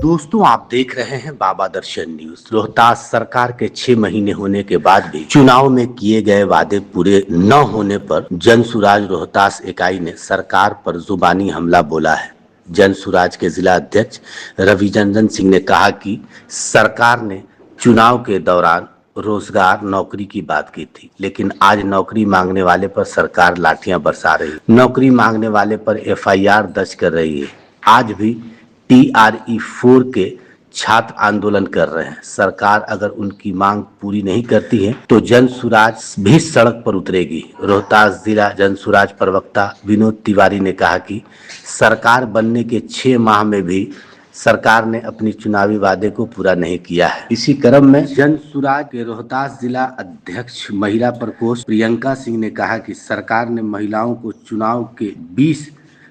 दोस्तों, आप देख रहे हैं बाबा दर्शन न्यूज। रोहतास सरकार के 6 महीने होने के बाद भी चुनाव में किए गए वादे पूरे न होने पर जन सुराज रोहतास इकाई ने सरकार पर जुबानी हमला बोला है। जन सुराज के जिला अध्यक्ष रविचंद्रन सिंह ने कहा कि सरकार ने चुनाव के दौरान रोजगार नौकरी की बात की थी, लेकिन आज नौकरी मांगने वाले पर सरकार लाठियां बरसा रही है। नौकरी मांगने वाले पर एफआईआर दर्ज कर रही है। आज भी TRE-4 के छात्र आंदोलन कर रहे हैं। सरकार अगर उनकी मांग पूरी नहीं करती है तो जन सुराज भी सड़क पर उतरेगी। रोहतास जिला जन सुराज प्रवक्ता विनोद तिवारी ने कहा कि सरकार बनने के 6 माह में भी सरकार ने अपनी चुनावी वादे को पूरा नहीं किया है। इसी क्रम में जन सुराज के रोहतास जिला अध्यक्ष महिला प्रकोष्ठ प्रियंका सिंह ने कहा कि सरकार ने महिलाओं को चुनाव के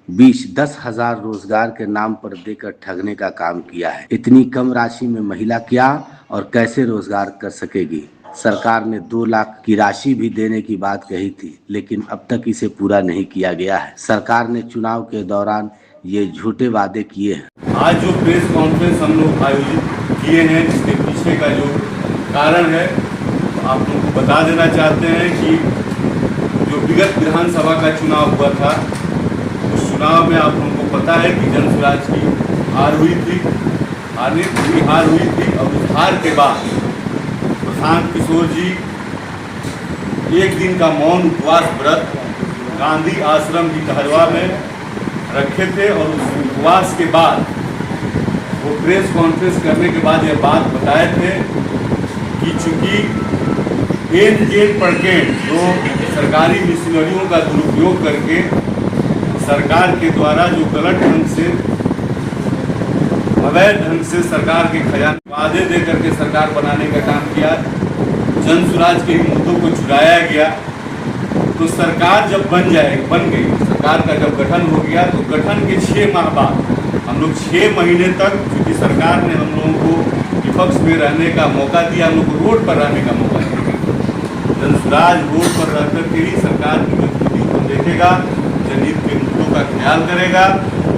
10,000 रोजगार के नाम पर देकर ठगने का काम किया है। इतनी कम राशि में महिला क्या और कैसे रोजगार कर सकेगी। सरकार ने 2 लाख की राशि भी देने की बात कही थी, लेकिन अब तक इसे पूरा नहीं किया गया है। सरकार ने चुनाव के दौरान ये झूठे वादे किए हैं। आज जो प्रेस कॉन्फ्रेंस हम लोग आयोजित किए हैं, इसके पीछे का जो कारण है आप लोग को बता देना चाहते हैं कि जो विगत विधानसभा का चुनाव हुआ था, उस चुनाव में आप लोगों को पता है कि जन सुराज की हार हुई थी, हार हुई थी। और उस हार के बाद प्रशांत किशोर जी 1 दिन का मौन उपवास व्रत गांधी आश्रम की कहरवा में रखे थे। और उस उपवास के बाद वो प्रेस कॉन्फ्रेंस करने के बाद ये बात बताए थे कि चूंकि एन प्रकेंड जो सरकारी मिशनरियों का दुरुपयोग करके सरकार के द्वारा जो गलत ढंग से अवैध ढंग से सरकार के खजाने वादे दे करके सरकार बनाने का काम किया, जन सुराज के मुद्दों को चुराया गया। तो सरकार जब बन गई, सरकार का जब गठन हो गया, तो गठन के 6 माह बाद हम लोग 6 महीने तक, क्योंकि सरकार ने हम लोगों को विपक्ष में रहने का मौका दिया, हम लोग को रोड पर रहने का मौका दिया। जन सुराज रोड पर रह करके ही सरकार की गतिविधियों को देखेगा, जनहित के मुद्दों का ख्याल करेगा।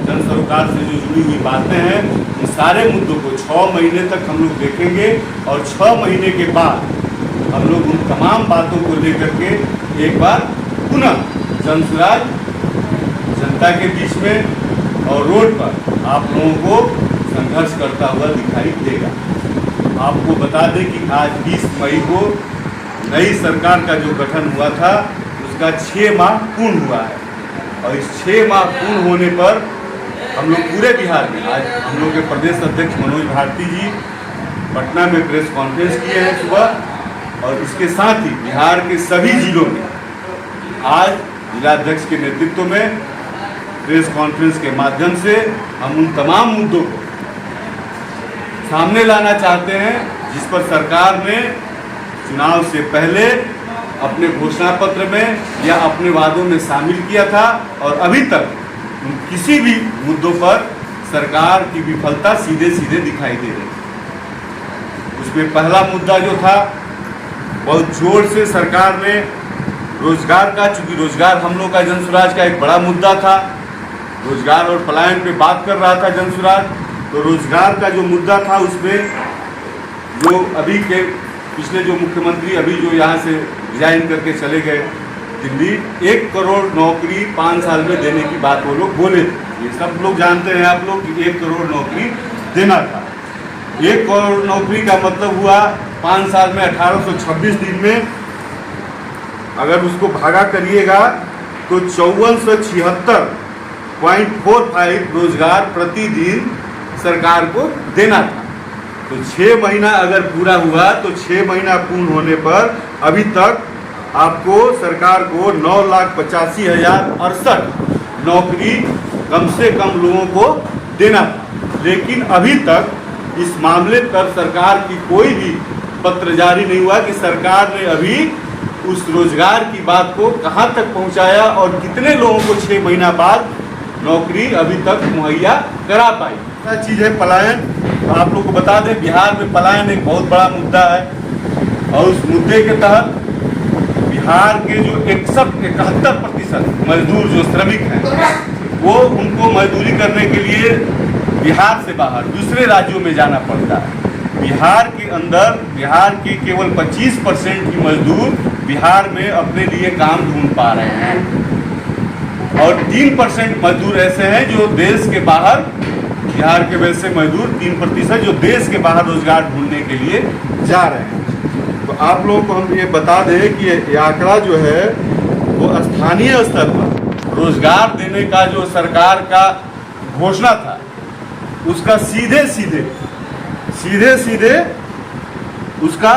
जन सरोकार से जो जुड़ी हुई बातें हैं, उन सारे मुद्दों को 6 महीने तक हम लोग देखेंगे। और 6 महीने के बाद हम लोग उन तमाम बातों को लेकर के एक बार पुनः जन सुराज जनता के बीच में और रोड पर आप लोगों को संघर्ष करता हुआ दिखाई देगा। आपको बता दें कि आज 20 मई को नई सरकार का जो गठन हुआ था, उसका 6 माह पूर्ण हुआ है। और इस 6 माह पूर्ण होने पर हम लोग पूरे बिहार में, आज हम लोग के प्रदेश अध्यक्ष मनोज भारती जी पटना में प्रेस कॉन्फ्रेंस किए हैं सुबह। और इसके साथ ही बिहार के सभी जिलों में आज जिलाध्यक्ष के नेतृत्व में प्रेस कॉन्फ्रेंस के माध्यम से हम उन तमाम मुद्दों को सामने लाना चाहते हैं जिस पर सरकार ने चुनाव से पहले अपने घोषणा पत्र में या अपने वादों में शामिल किया था। और अभी तक किसी भी मुद्दों पर सरकार की विफलता सीधे दिखाई दे रही है। उसमें पहला मुद्दा जो था, बहुत जोर से सरकार ने रोजगार का, चूंकि रोजगार हम लोग का जन सुराज का एक बड़ा मुद्दा था, रोजगार और पलायन पे बात कर रहा था जन सुराज। तो रोजगार का जो मुद्दा था, उसमें जो अभी के पिछले जो मुख्यमंत्री अभी जो यहाँ से रिजाइन करके चले गए दिल्ली, 1 करोड़ नौकरी 5 साल में देने की बात वो लोग बोले थे। ये सब लोग जानते हैं आप लोग कि 1 करोड़ नौकरी देना था। 1 करोड़ नौकरी का मतलब हुआ 5 साल में 1826 दिन में अगर उसको भागा करिएगा तो 5476.45 रोजगार प्रतिदिन सरकार को देना था। तो 6 महीना अगर पूरा हुआ तो 6 महीना पूर्ण होने पर अभी तक आपको सरकार को 9,85,068 नौकरी कम से कम लोगों को देना था। लेकिन अभी तक इस मामले पर सरकार की कोई भी पत्र जारी नहीं हुआ कि सरकार ने अभी उस रोजगार की बात को कहां तक पहुंचाया और कितने लोगों को 6 महीना बाद नौकरी अभी तक मुहैया करा पाई। दूसरा चीज़ है पलायन। तो आप लोग को बता दें, बिहार में पलायन एक बहुत बड़ा मुद्दा है। और उस मुद्दे के तहत बिहार के जो 71% मजदूर जो श्रमिक हैं, वो उनको मजदूरी करने के लिए बिहार से बाहर दूसरे राज्यों में जाना पड़ता है। बिहार के अंदर बिहार के केवल 25% ही मजदूर बिहार में अपने लिए काम ढूंढ पा रहे हैं और 3% मजदूर ऐसे हैं जो देश के बाहर, बिहार के वैसे मजदूर 3% जो देश के बाहर रोजगार ढूंढने के लिए जा रहे हैं। तो आप लोगों को हम ये बता दें कि ये आंकड़ा जो है वो स्थानीय स्तर पर रोजगार देने का जो सरकार का घोषणा था उसका सीधे सीधे उसका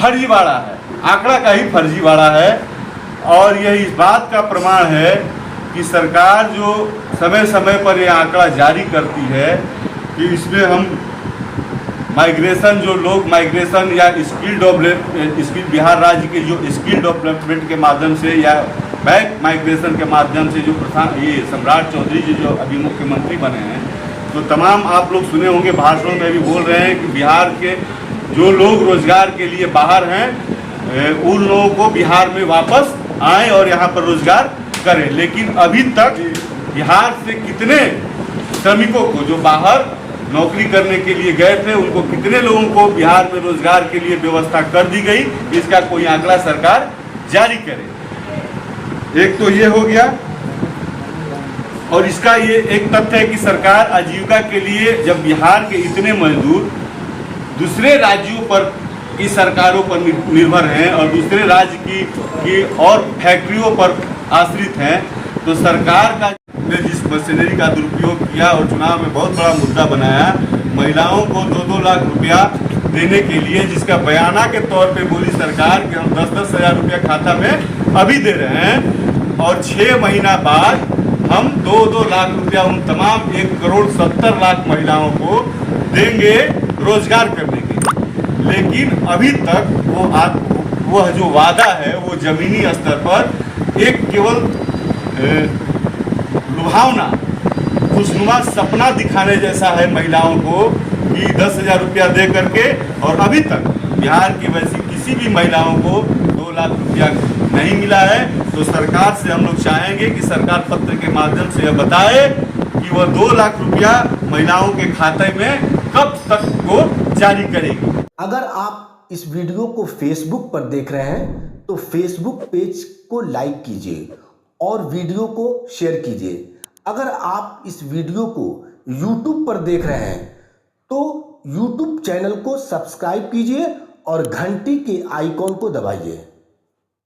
फर्जीवाड़ा है, आंकड़ा का ही फर्जीवाड़ा है। और यह इस बात का प्रमाण है कि सरकार जो समय समय पर यह आंकड़ा जारी करती है कि इसमें हम माइग्रेशन या स्किल बिहार राज्य के जो स्किल डेवलपमेंट के माध्यम से या बैक माइग्रेशन के माध्यम से जो ये सम्राट चौधरी जी जो अभी मुख्यमंत्री बने हैं, तो तमाम आप लोग सुने होंगे भाषणों में भी बोल रहे हैं कि बिहार के जो लोग रोजगार के लिए बाहर हैं उन लोगों को बिहार में वापस आए और यहाँ पर रोजगार करें। लेकिन अभी तक बिहार से कितने श्रमिकों को जो बाहर नौकरी करने के लिए गए थे उनको कितने लोगों को बिहार में रोजगार के लिए व्यवस्था कर दी गई, इसका कोई आंकड़ा सरकार जारी करे। एक तो ये हो गया। और इसका ये एक तथ्य है कि सरकार आजीविका के लिए जब बिहार के इतने मजदूर दूसरे राज्यों पर की सरकारों पर निर्भर हैं और दूसरे राज्य की और फैक्ट्रियों पर आश्रित हैं, तो सरकार का ने जिस मशीनरी का दुरुपयोग किया और चुनाव में बहुत बड़ा मुद्दा बनाया, महिलाओं को 2-2 लाख रुपया देने के लिए, जिसका बयाना के तौर पे बोली सरकार कि हम 10-10 हज़ार रुपया खाता में अभी दे रहे हैं और 6 महीना बाद हम 2-2 लाख रुपया उन तमाम 1,70,00,000 महिलाओं को देंगे रोजगार करने के। लेकिन अभी तक वह जो वादा है वो जमीनी स्तर पर एक केवल लुभावना खुशनुमा सपना दिखाने जैसा है महिलाओं को कि 10,000 रुपया दे करके, और अभी तक बिहार की वैसी किसी भी महिलाओं को 2 लाख रुपया नहीं मिला है। तो सरकार से हम लोग चाहेंगे कि सरकार पत्र के माध्यम से यह बताए कि वह 2 लाख रुपया महिलाओं के खाते में कब तक को जारी करेगी। अगर आप इस वीडियो को फेसबुक पर देख रहे हैं तो फेसबुक पेज को लाइक कीजिए और वीडियो को शेयर कीजिए। अगर आप इस वीडियो को यूट्यूब पर देख रहे हैं तो यूट्यूब चैनल को सब्सक्राइब कीजिए और घंटी के आइकॉन को दबाइए।